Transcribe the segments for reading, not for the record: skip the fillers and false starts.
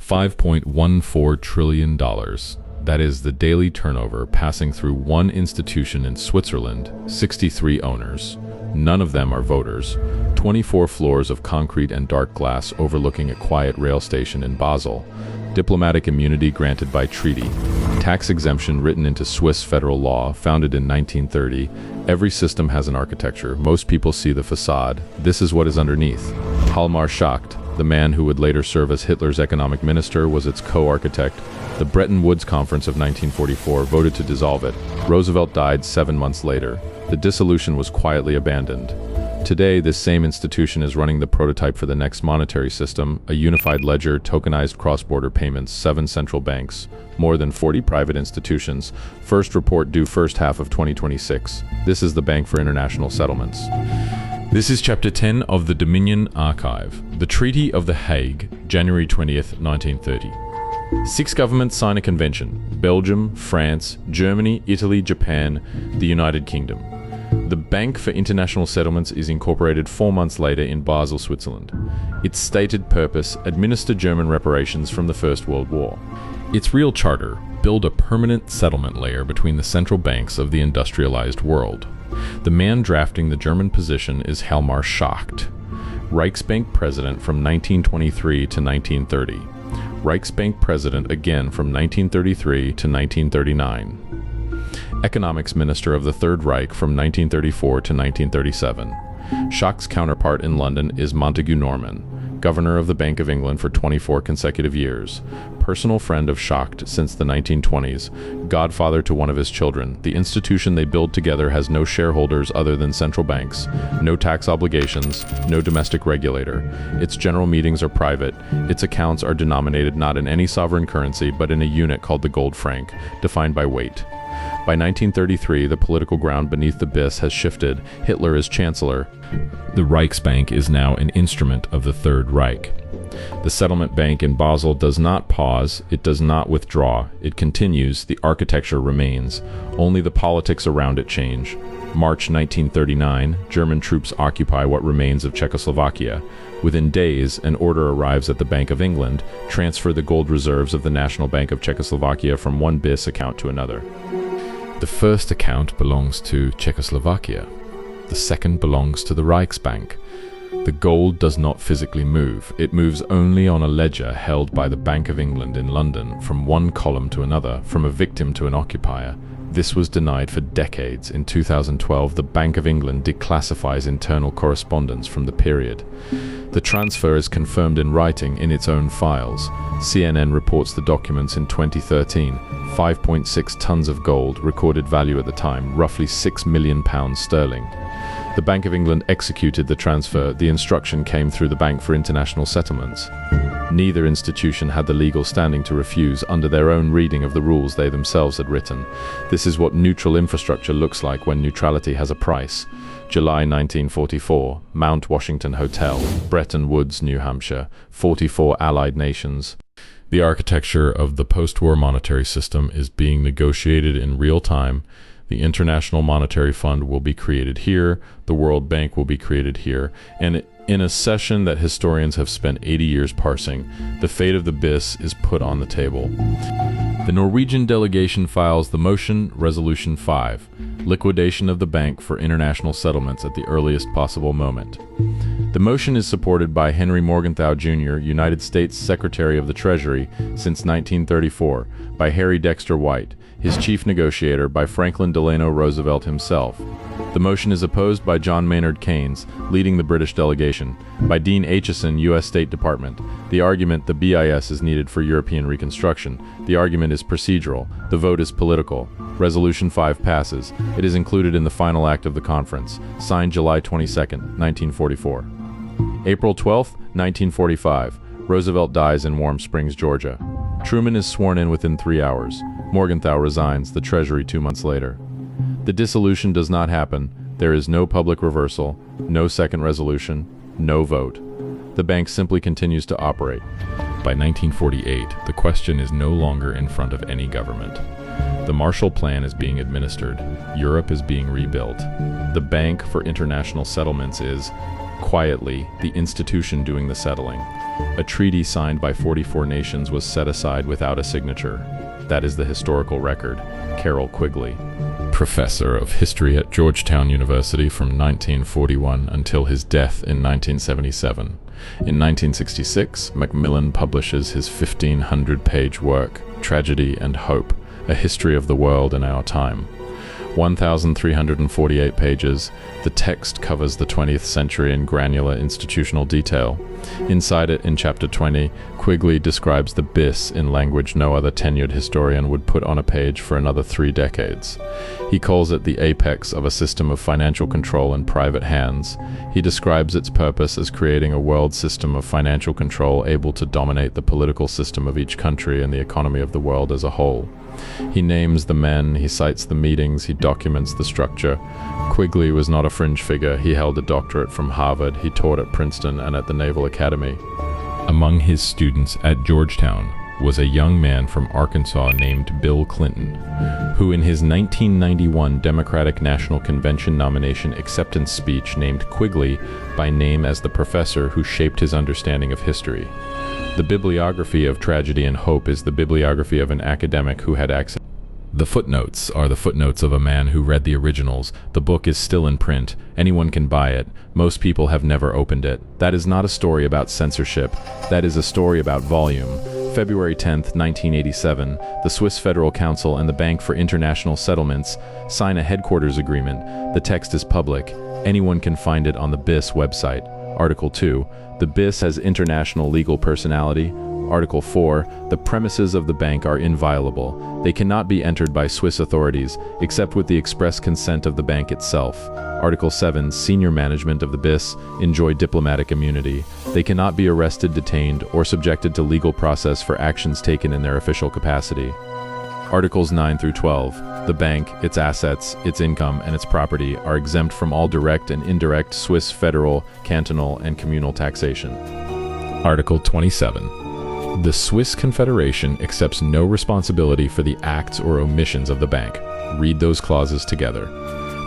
$5.14 trillion. That is the daily turnover passing through one institution in Switzerland, 63 owners. None of them are voters. 24 floors of concrete and dark glass overlooking a quiet rail station in Basel. Diplomatic immunity granted by treaty. Tax exemption written into Swiss federal law, founded in 1930. Every system has an architecture. Most people see the facade. This is what is underneath. Hjalmar Schacht, the man who would later serve as Hitler's economic minister, was its co-architect. The Bretton Woods Conference of 1944 voted to dissolve it. Roosevelt died 7 months later. The dissolution was quietly abandoned. Today, this same institution is running the prototype for the next monetary system, a unified ledger, tokenized cross-border payments, 7 central banks, more than 40 private institutions. First report due first half of 2026. This is the Bank for International Settlements. This is Chapter 10 of the Dominion Archive. The Treaty of The Hague, January 20th, 1930. 6 governments sign a convention: Belgium, France, Germany, Italy, Japan, the United Kingdom. The Bank for International Settlements is incorporated 4 months later in Basel, Switzerland. Its stated purpose: administer German reparations from the First World War. Its real charter: build a permanent settlement layer between the central banks of the industrialized world. The man drafting the German position is Hjalmar Schacht, Reichsbank president from 1923 to 1930. Reichsbank president again from 1933 to 1939. Economics Minister of the Third Reich from 1934 to 1937. Schacht's counterpart in London is Montagu Norman, Governor of the Bank of England for 24 consecutive years. Personal friend of Schacht since the 1920s, godfather to one of his children. The institution they build together has no shareholders other than central banks, no tax obligations, no domestic regulator. Its general meetings are private. Its accounts are denominated not in any sovereign currency but in a unit called the gold franc, defined by weight. By 1933, the political ground beneath the BIS has shifted. Hitler is chancellor. The Reichsbank is now an instrument of the Third Reich. The settlement bank in Basel does not pause, it does not withdraw, it continues, the architecture remains. Only the politics around it change. March 1939, German troops occupy what remains of Czechoslovakia. Within days, an order arrives at the Bank of England, transfer the gold reserves of the National Bank of Czechoslovakia from one BIS account to another. The first account belongs to Czechoslovakia. The second belongs to the Reichsbank. The gold does not physically move. It moves only on a ledger held by the Bank of England in London, from one column to another, from a victim to an occupier. This was denied for decades. In 2012, the Bank of England declassifies internal correspondence from the period. The transfer is confirmed in writing in its own files. CNN reports the documents in 2013. 5.6 tons of gold, recorded value at the time, roughly £6 million sterling. The Bank of England executed the transfer. The instruction came through the Bank for International Settlements. Neither institution had the legal standing to refuse under their own reading of the rules they themselves had written. This is what neutral infrastructure looks like when neutrality has a price. July 1944, Mount Washington Hotel, Bretton Woods, New Hampshire, 44 allied nations. The architecture of the post-war monetary system is being negotiated in real time. The International Monetary Fund will be created here, the World Bank will be created here, and in a session that historians have spent 80 years parsing, the fate of the BIS is put on the table. The Norwegian delegation files the motion, Resolution 5, liquidation of the Bank for International Settlements at the earliest possible moment. The motion is supported by Henry Morgenthau Jr., United States Secretary of the Treasury since 1934, by Harry Dexter White, his chief negotiator, by Franklin Delano Roosevelt himself. The motion is opposed by John Maynard Keynes, leading the British delegation, by Dean Acheson, U.S. State Department. The argument: the BIS is needed for European reconstruction. The argument is procedural. The vote is political. Resolution 5 passes. It is included in the final act of the conference. Signed July 22, 1944. April 12, 1945. Roosevelt dies in Warm Springs, Georgia. Truman is sworn in within 3 hours. Morgenthau resigns the Treasury 2 months later. The dissolution does not happen. There is no public reversal, no second resolution, no vote. The bank simply continues to operate. By 1948, the question is no longer in front of any government. The Marshall Plan is being administered. Europe is being rebuilt. The Bank for International Settlements is, quietly, the institution doing the settling. A treaty signed by 44 nations was set aside without a signature. That is the historical record. Carroll Quigley, professor of history at Georgetown University from 1941 until his death in 1977. In 1966, Macmillan publishes his 1,500-page work, Tragedy and Hope, A History of the World in Our Time. 1,348 pages, the text covers the 20th century in granular institutional detail. Inside it, in Chapter 20, Quigley describes the BIS in language no other tenured historian would put on a page for another 3 decades. He calls it the apex of a system of financial control in private hands. He describes its purpose as creating a world system of financial control able to dominate the political system of each country and the economy of the world as a whole. He names the men, he cites the meetings, he documents the structure. Quigley was not a fringe figure. He held a doctorate from Harvard, he taught at Princeton and at the Naval Academy. Among his students at Georgetown was a young man from Arkansas named Bill Clinton, who in his 1991 Democratic National Convention nomination acceptance speech named Quigley by name as the professor who shaped his understanding of history. The bibliography of Tragedy and Hope is the bibliography of an academic who had access. The footnotes are the footnotes of a man who read the originals. The book is still in print. Anyone can buy it. Most people have never opened it. That is not a story about censorship. That is a story about volume. February 10, 1987, the Swiss Federal Council and the Bank for International Settlements sign a headquarters agreement. The text is public. Anyone can find it on the BIS website. Article 2. The BIS has international legal personality. Article 4. The premises of the bank are inviolable. They cannot be entered by Swiss authorities, except with the express consent of the bank itself. Article 7. Senior management of the BIS enjoy diplomatic immunity. They cannot be arrested, detained, or subjected to legal process for actions taken in their official capacity. Articles 9 through 12. The bank, its assets, its income, and its property are exempt from all direct and indirect Swiss federal, cantonal, and communal taxation. Article 27. The Swiss Confederation accepts no responsibility for the acts or omissions of the bank. Read those clauses together.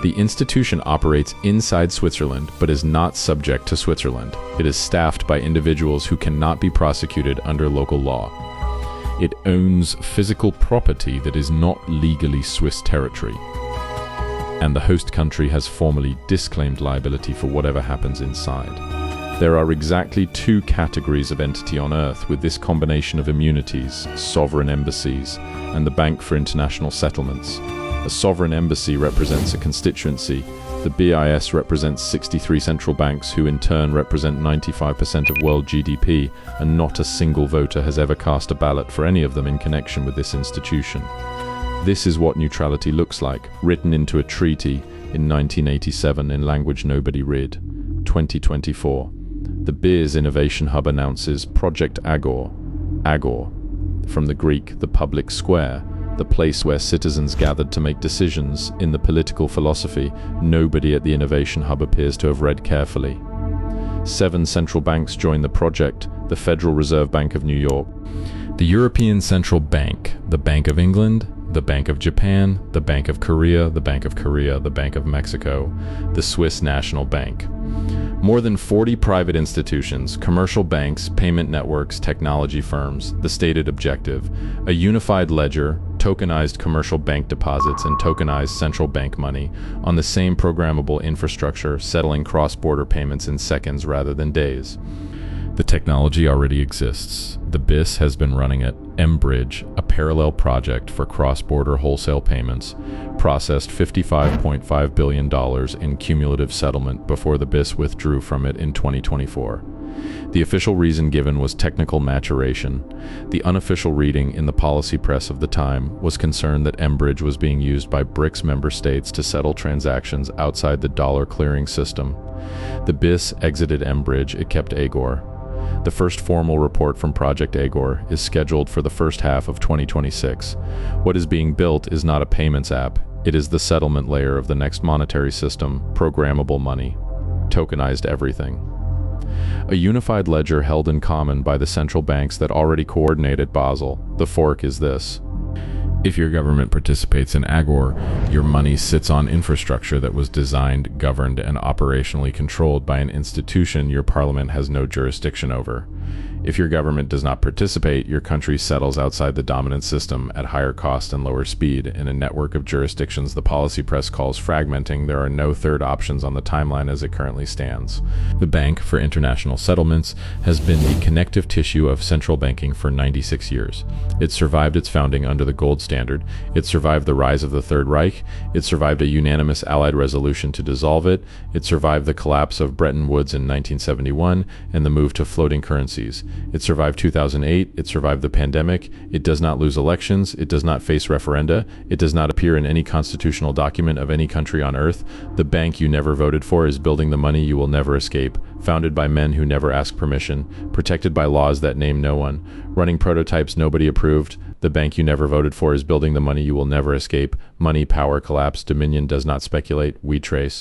The institution operates inside Switzerland, but is not subject to Switzerland. It is staffed by individuals who cannot be prosecuted under local law. It owns physical property that is not legally Swiss territory. And the host country has formally disclaimed liability for whatever happens inside. There are exactly 2 categories of entity on Earth with this combination of immunities: sovereign embassies and the Bank for International Settlements. A sovereign embassy represents a constituency. The BIS represents 63 central banks who in turn represent 95% of world GDP, and not a single voter has ever cast a ballot for any of them in connection with this institution. This is what neutrality looks like, written into a treaty in 1987 in language nobody read. 2024. The BIS Innovation Hub announces Project Agor. Agor, from the Greek, the public square, the place where citizens gathered to make decisions. In the political philosophy, nobody at the Innovation Hub appears to have read carefully. 7 central banks join the project: the Federal Reserve Bank of New York, the European Central Bank, the Bank of England, the Bank of Japan, the Bank of Korea, the Bank of Korea, the Bank of Mexico, the Swiss National Bank. More than 40 private institutions, commercial banks, payment networks, technology firms. The stated objective: a unified ledger, tokenized commercial bank deposits, and tokenized central bank money on the same programmable infrastructure, settling cross-border payments in seconds rather than days. The technology already exists. The BIS has been running it. mBridge, a parallel project for cross-border wholesale payments, processed $55.5 billion in cumulative settlement before the BIS withdrew from it in 2024. The official reason given was technical maturation. The unofficial reading in the policy press of the time was concern that mBridge was being used by BRICS member states to settle transactions outside the dollar clearing system. The BIS exited mBridge, it kept Agor. The first formal report from Project Agor is scheduled for the first half of 2026. What is being built is not a payments app. It is the settlement layer of the next monetary system, programmable money, tokenized everything. A unified ledger held in common by the central banks that already coordinate at Basel. The fork is this: if your government participates in Agor, your money sits on infrastructure that was designed, governed, and operationally controlled by an institution your parliament has no jurisdiction over. If your government does not participate, your country settles outside the dominant system at higher cost and lower speed. In a network of jurisdictions the policy press calls fragmenting, there are no third options on the timeline as it currently stands. The Bank for International Settlements has been the connective tissue of central banking for 96 years. It survived its founding under the gold standard. It survived the rise of the Third Reich. It survived a unanimous Allied resolution to dissolve it. It survived the collapse of Bretton Woods in 1971 and the move to floating currencies. It survived 2008. It survived the pandemic. It does not lose elections. It does not face referenda. It does not appear in any constitutional document of any country on earth. The bank you never voted for is building the money you will never escape, founded by men who never ask permission, protected by laws that name no one, running prototypes nobody approved. The bank you never voted for is building the money you will never escape. Money, power, collapse, dominion does not speculate, we trace.